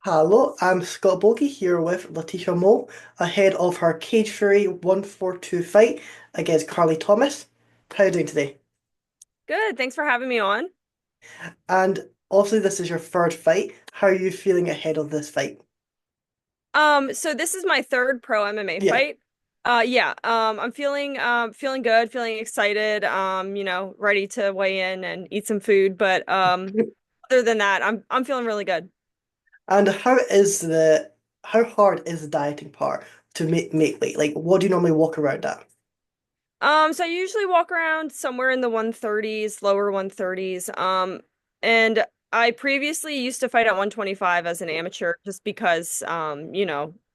Hello, I'm Scott Bogey here with Latessha Mohl ahead of her Cage Fury 142 fight against Karli Thomas. How are you doing today? Good. Thanks for having me on. And obviously, this is your third fight. How are you feeling ahead of this fight? So this is my third pro MMA Yeah. fight. Yeah, I'm feeling good, feeling excited, ready to weigh in and eat some food, but other than that, I'm feeling really good. And how hard is the dieting part to make weight? Like, what do you normally walk around at? So I usually walk around somewhere in the 130s, lower 130s. And I previously used to fight at 125 as an amateur just because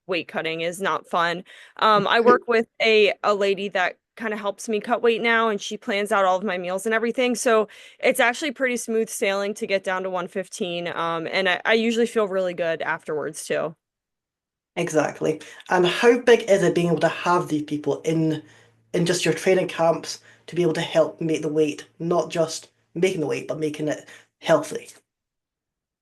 weight cutting is not fun. I work with a lady that kind of helps me cut weight now, and she plans out all of my meals and everything. So it's actually pretty smooth sailing to get down to 115. And I usually feel really good afterwards too. Exactly. And how big is it being able to have these people in just your training camps to be able to help make the weight, not just making the weight, but making it healthy?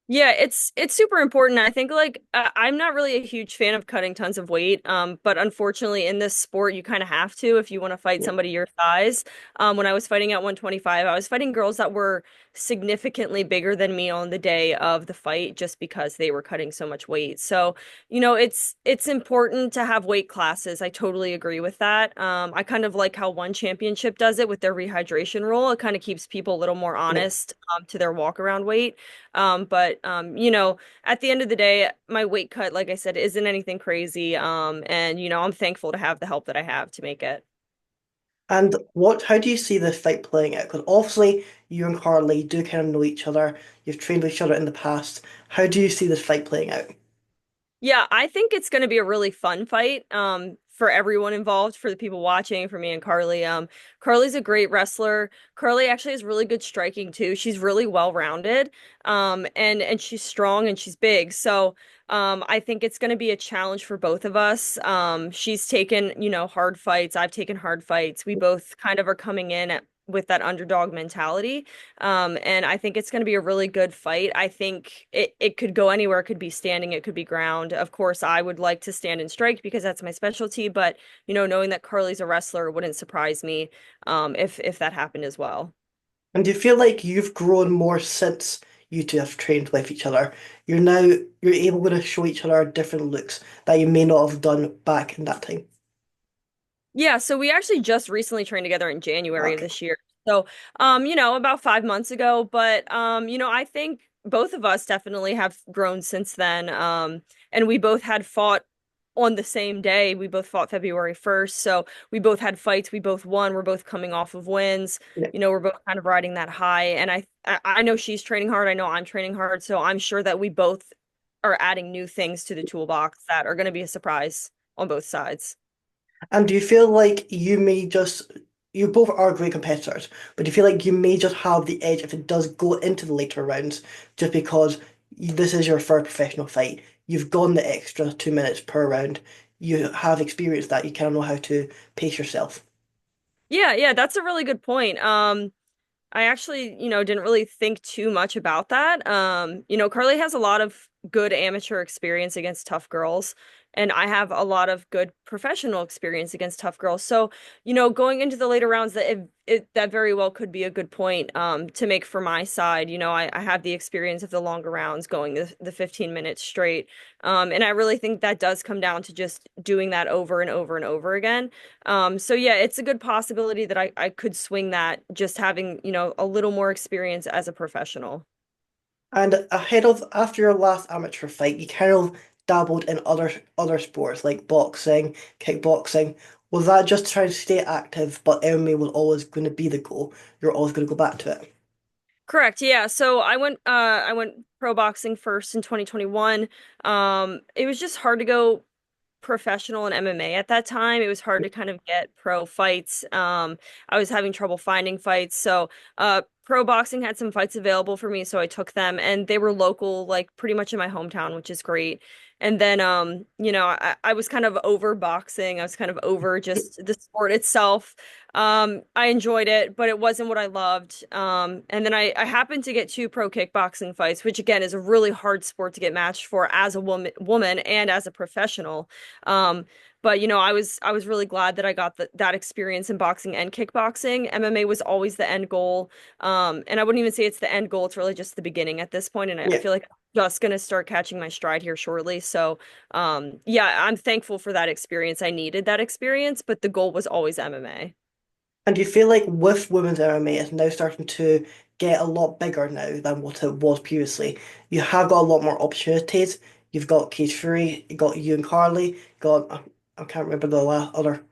Yeah, it's super important. I think I'm not really a huge fan of cutting tons of weight, but unfortunately in this sport you kind of have to if you want to fight Yeah. somebody your size. When I was fighting at 125, I was fighting girls that were significantly bigger than me on the day of the fight just because they were cutting so much weight. So, it's important to have weight classes. I totally agree with that. I kind of like how one championship does it with their rehydration rule. It kind of keeps people a little more Yeah. honest to their walk around weight. But at the end of the day, my weight cut, like I said, isn't anything crazy. And I'm thankful to have the help that I have to make it. And how do you see this fight playing out? Because obviously you and Carly do kind of know each other. You've trained with each other in the past. How do you see this fight playing out? Yeah, I think it's going to be a really fun fight for everyone involved, for the people watching, for me and Carly. Carly's a great wrestler. Carly actually has really good striking too. She's really well-rounded. And she's strong and she's big. So, I think it's going to be a challenge for both of us. She's taken, hard fights. I've taken hard fights. We both kind of are coming in with that underdog mentality. And I think it's going to be a really good fight. I think it could go anywhere. It could be standing, it could be ground. Of course, I would like to stand and strike because that's my specialty, but knowing that Carly's a wrestler wouldn't surprise me if that happened as well. And do you feel like you've grown more since you two have trained with each other? You're able to show each other different looks that you may not have done back in that time. Yeah, so we actually just recently trained together in January of Okay. this year. So, about 5 months ago, but I think both of us definitely have grown since then. And we both had fought on the same day. We both fought February 1st. So we both had fights. We both won. We're both coming off of wins. Yeah. We're both kind of riding that high. And I know she's training hard. I know I'm training hard. So I'm sure that we both are adding new things to the toolbox that are going to be a surprise on both sides. And do you feel like you both are great competitors, but do you feel like you may just have the edge if it does go into the later rounds, just because this is your first professional fight? You've gone the extra 2 minutes per round. You have experienced that. You kind of know how to pace yourself. Yeah, that's a really good point. I actually, didn't really think too much about that. Carly has a lot of good amateur experience against tough girls, and I have a lot of good professional experience against tough girls. So, going into the later rounds, that very well could be a good point to make for my side. I have the experience of the longer rounds going the 15 minutes straight. And I really think that does come down to just doing that over and over and over again. So yeah, it's a good possibility that I could swing that just having, a little more experience as a professional. And after your last amateur fight, you kind of dabbled in other sports like boxing, kickboxing. Was that just to try to stay active, but MMA was always going to be the goal? You're always going to go back to it. Correct. Yeah. So I went pro boxing first in 2021. It was just hard to go professional in MMA at that time. It was hard to kind of get pro fights. I was having trouble finding fights. So, pro boxing had some fights available for me, so I took them, and they were local, like pretty much in my hometown, which is great. And then, I was kind of over boxing. I was kind of over just the sport itself. I enjoyed it, but it wasn't what I loved. And then I happened to get two pro kickboxing fights, which again is a really hard sport to get matched for as a woman and as a professional. Um, but I was really glad that I got that experience in boxing and kickboxing. MMA was always the end goal. And I wouldn't even say it's the end goal. It's really just the beginning at this point. And I Yeah. feel like I'm just gonna start catching my stride here shortly. So, yeah, I'm thankful for that experience. I needed that experience, but the goal was always MMA. And do you feel like with women's MMA, it's now starting to get a lot bigger now than what it was previously? You have got a lot more opportunities. You've got Cage Fury, you got you and Carly, you got I can't remember the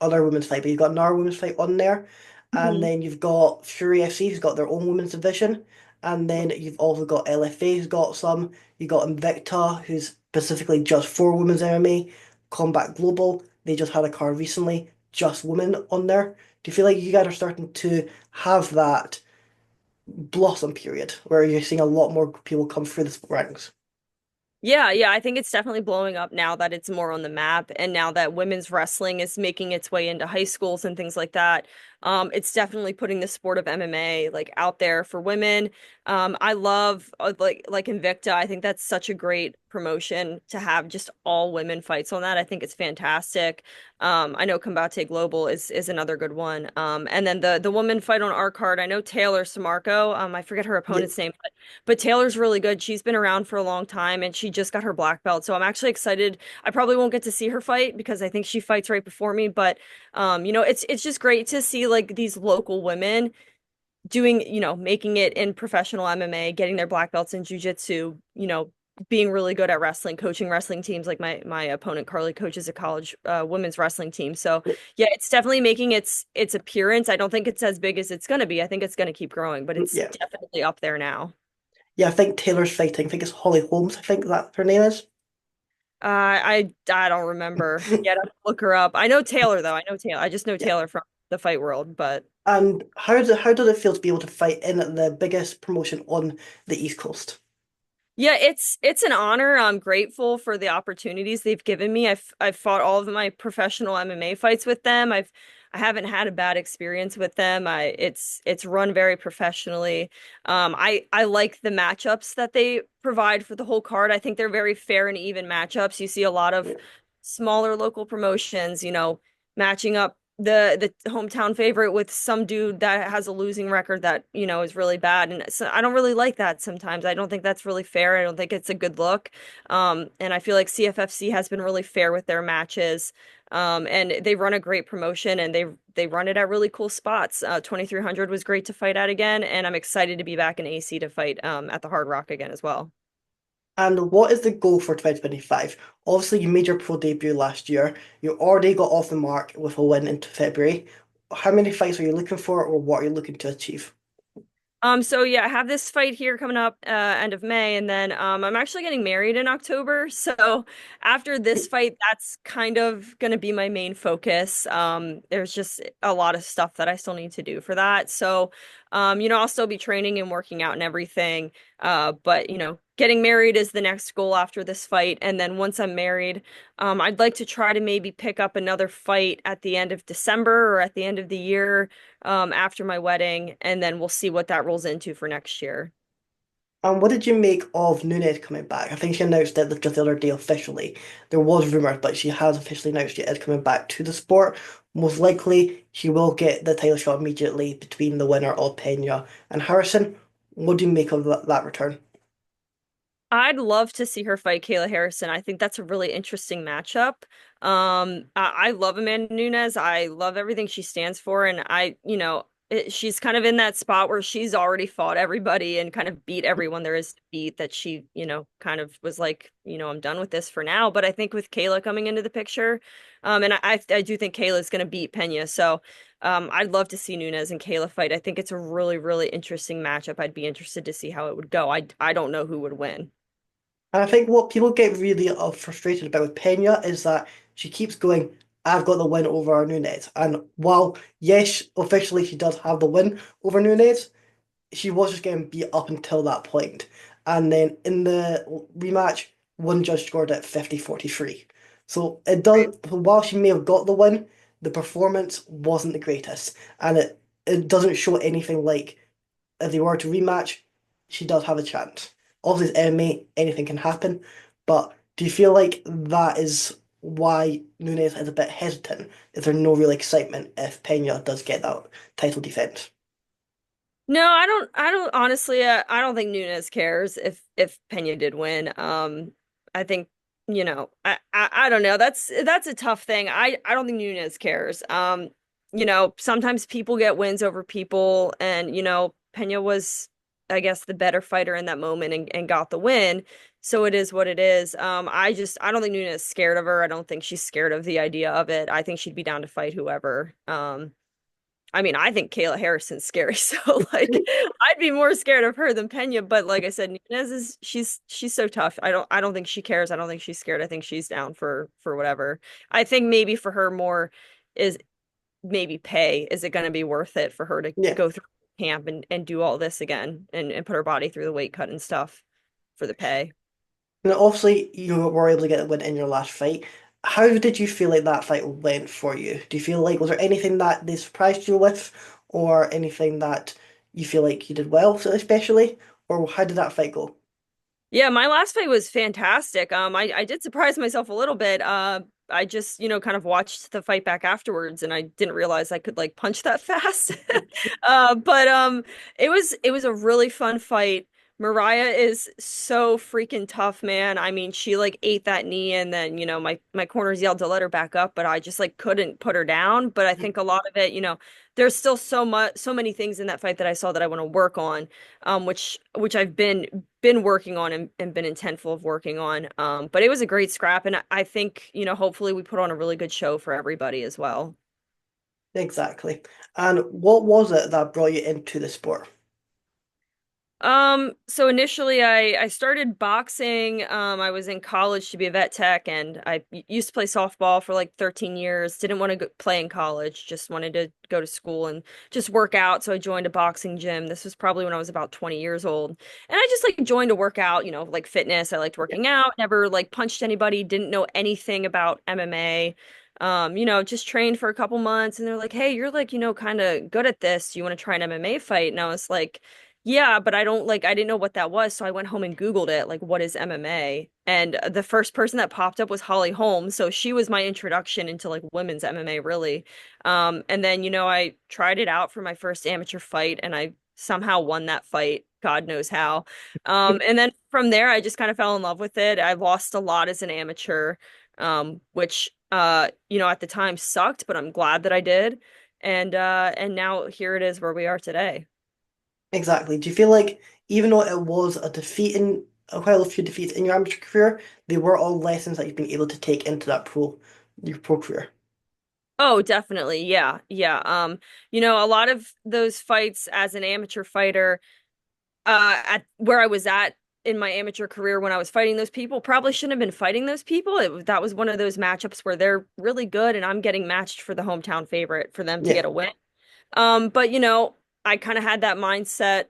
other women's fight, but you've got another women's fight on there. And Mhm. then you've got Fury FC, who's got their own women's division. And then you've also got LFA, who's got some. You got Invicta, who's specifically just for women's MMA. Combat Global, they just had a card recently, just women on there. Do you feel like you guys are starting to have that blossom period where you're seeing a lot more people come through the ranks? Yeah, yeah, I think it's definitely blowing up now that it's more on the map and now that women's wrestling is making its way into high schools and things like that. It's definitely putting the sport of MMA like out there for women. I love like Invicta. I think that's such a great promotion to have just all women fights on that. I think it's fantastic. I know Combate Global is another good one. And then the woman fight on our card, I know Taylor Samarco. I forget her Yeah. opponent's name, but Taylor's really good. She's been around for a long time and she just got her black belt. So I'm actually excited. I probably won't get to see her fight because I think she fights right before me, but it's just great to see like these local women doing, making it in professional MMA, getting their black belts in jiu-jitsu, being really good at wrestling, coaching wrestling teams. Like my opponent Karli coaches a college women's wrestling team. So yeah, it's definitely making its appearance. I don't think it's as big as it's going to be. I think it's going to keep growing, but it's Yeah. definitely up there now. Yeah, I think Taylor's fighting. I think it's Holly Holmes, I think that her name is. I don't remember. Yeah, I'd have to look her up. I know Taylor though. I know Taylor. I just know Yeah. Taylor from the fight world, but And how does it feel to be able to fight in the biggest promotion on the East Coast? yeah, it's an honor. I'm grateful for the opportunities they've given me. I've fought all of my professional MMA fights with them. I haven't had a bad experience with them. It's run very professionally. I like the matchups that they provide for the whole card. I think they're very fair and even matchups. You see a lot of Yeah. smaller local promotions, matching up the hometown favorite with some dude that has a losing record that is really bad, and so I don't really like that sometimes. I don't think that's really fair. I don't think it's a good look. And I feel like CFFC has been really fair with their matches. And they run a great promotion, and they run it at really cool spots. 2300 was great to fight at again, and I'm excited to be back in AC to fight at the Hard Rock again as well. And what is the goal for 2025? Obviously, you made your pro debut last year. You already got off the mark with a win into February. How many fights are you looking for, or what are you looking to achieve? So yeah, I have this fight here coming up end of May, and then I'm actually getting married in October. So after this fight, that's kind of gonna be my main focus. There's just a lot of stuff that I still need to do for that. So I'll still be training and working out and everything. But getting married is the next goal after this fight, and then once I'm married, I'd like to try to maybe pick up another fight at the end of December or at the end of the year after my wedding, and then we'll see what that rolls into for next year. And what did you make of Nunes coming back? I think she announced it just the other day officially. There was rumours, but she has officially announced she is coming back to the sport. Most likely, she will get the title shot immediately between the winner of Pena and Harrison. What do you make of that return? I'd love to see her fight Kayla Harrison. I think that's a really interesting matchup. I love Amanda Nunes. I love everything she stands for, and she's kind of in that spot where she's already fought everybody and kind of beat everyone there is to beat. That she, kind of was like, I'm done with this for now. But I think with Kayla coming into the picture, and I do think Kayla's going to beat Pena. So, I'd love to see Nunes and Kayla fight. I think it's a really, really interesting matchup. I'd be interested to see how it would go. I don't know who would win. And I think what people get really frustrated about with Pena is that she keeps going, I've got the win over Nunes. And while, yes, officially she does have the win over Nunes, she was just getting beat up until that point. And then in the rematch, one judge scored it 50-43. So it Right. does, while she may have got the win, the performance wasn't the greatest. And it doesn't show anything like if they were to rematch, she does have a chance. Obviously, it's MMA, anything can happen. But do you feel like that is why Nunes is a bit hesitant? Is there no real excitement if Pena does get that title defense? No, I don't honestly. I don't think Nunes cares if Pena did win. I think I don't know. That's a tough thing. I don't think Nunes cares. Sometimes people get wins over people, and Pena was, I guess, the better fighter in that moment and got the win. So it is what it is. I don't think Nunes is scared of her. I don't think she's scared of the idea of it. I think she'd be down to fight whoever. I mean, I think Kayla Harrison's scary, so like I'd be more scared of her than Pena, but like I said, Nunez is she's so tough. I don't think she cares. I don't think she's scared. I think she's down for whatever. I think maybe for her more is maybe pay. Is it going to be worth it for her to Yeah. go through camp and do all this again and put her body through the weight cut and stuff for the pay? And obviously, you were able to get a win in your last fight. How did you feel like that fight went for you? Do you feel like, was there anything that they surprised you with, or anything that you feel like you did well, especially? Or how did that fight go? Yeah, my last fight was fantastic. I did surprise myself a little bit. I just, kind of watched the fight back afterwards and I didn't realize I could like punch that fast. But it was a really fun fight. Mariah is so freaking tough, man. I mean, she like ate that knee and then, my corners yelled to let her back up, but I just like couldn't put her down. But I think a lot of it, there's still so many things in that fight that I saw that I want to work on, which I've been working on and been intentful of working on. But it was a great scrap, and I think, hopefully we put on a really good show for everybody as well. Exactly. And what was it that brought you into the sport? So initially I started boxing. I was in college to be a vet tech and used to play softball for like 13 years. Didn't want to play in college, just wanted to go to school and just work out. So I joined a boxing gym. This was probably when I was about 20 years old. And I just like joined to work out, like fitness. I liked Yeah. working out, never like punched anybody, didn't know anything about MMA. Just trained for a couple months and they're like, "Hey, you're like, kind of good at this. Do you want to try an MMA fight?" And I was like, yeah, but I didn't know what that was. So I went home and Googled it, like, what is MMA? And the first person that popped up was Holly Holm. So she was my introduction into like women's MMA, really. And then, I tried it out for my first amateur fight and I somehow won that fight. God knows how. And then from there, I just kind of fell in love with it. I lost a lot as an amateur, which, at the time sucked, but I'm glad that I did. And now here it is where we are today. Exactly. Do you feel like even though it was a defeat in quite a few defeats in your amateur career, they were all lessons that you've been able to take into your pro career? Oh, definitely. Yeah. Yeah. A lot of those fights as an amateur fighter, at where I was at in my amateur career when I was fighting those people, probably shouldn't have been fighting those people. That was one of those matchups where they're really good and I'm getting matched for the hometown favorite for them to Yeah. get a win. But I kind of had that mindset.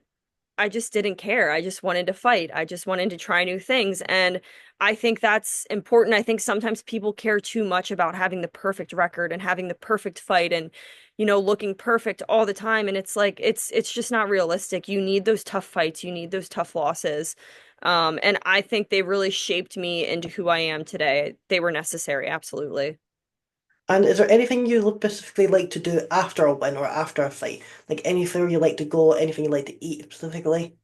I just didn't care. I just wanted to fight. I just wanted to try new things. And I think that's important. I think sometimes people care too much about having the perfect record and having the perfect fight and, looking perfect all the time. And it's like it's just not realistic. You need those tough fights. You need those tough losses. And I think they really shaped me into who I am today. They were necessary, absolutely. And is there anything you would specifically like to do after a win or after a fight? Like anywhere you like to go, anything you like to eat specifically?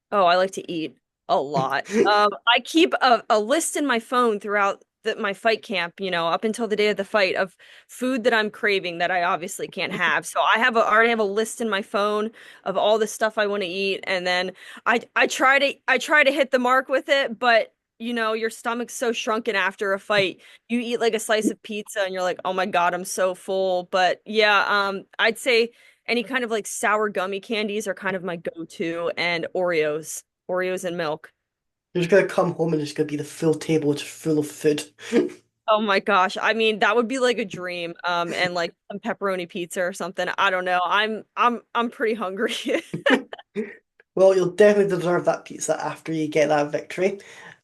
Oh, I like to eat a lot. I keep a list in my phone throughout my fight camp, up until the day of the fight of food that I'm craving that I obviously can't have. So I already have a list in my phone of all the stuff I want to eat, and then I try to hit the mark with it, but your stomach's so shrunken after a fight. You eat like a slice of pizza and you're like, "Oh my God, I'm so full." But yeah, I'd say any kind of like sour gummy candies are kind of my go-to, and Oreos and milk. You're just gonna come home and it's gonna be the full table just full of food. Oh my gosh. I mean, that would be like a dream. And like some pepperoni pizza or something. I don't know. I'm pretty hungry. Well, you'll definitely deserve that pizza after you get that victory.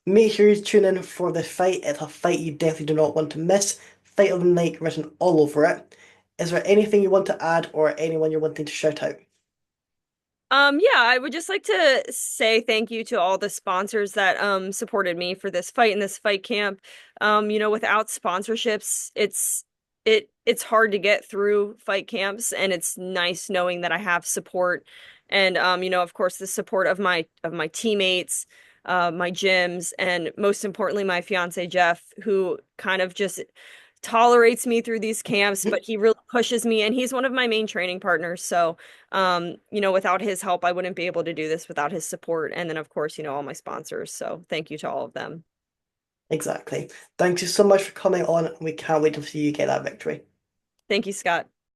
Make sure you tune in for the fight. It's a fight you definitely do not want to miss. Fight of the night written all over it. Is there anything you want to add or anyone you're wanting to shout out? Yeah, I would just like to say thank you to all the sponsors that supported me for this fight and this fight camp. Without sponsorships, it's hard to get through fight camps, and it's nice knowing that I have support and of course the support of my teammates, my gyms, and most importantly my fiance Jeff, who kind of just tolerates me through these camps, but he really pushes me, and he's one of my main training partners. So without his help, I wouldn't be able to do this without his support. And then, of course, all my sponsors. So thank you to all of them. Exactly. Thank you so much for coming on. We can't wait to see you get that victory. Thank you, Scott.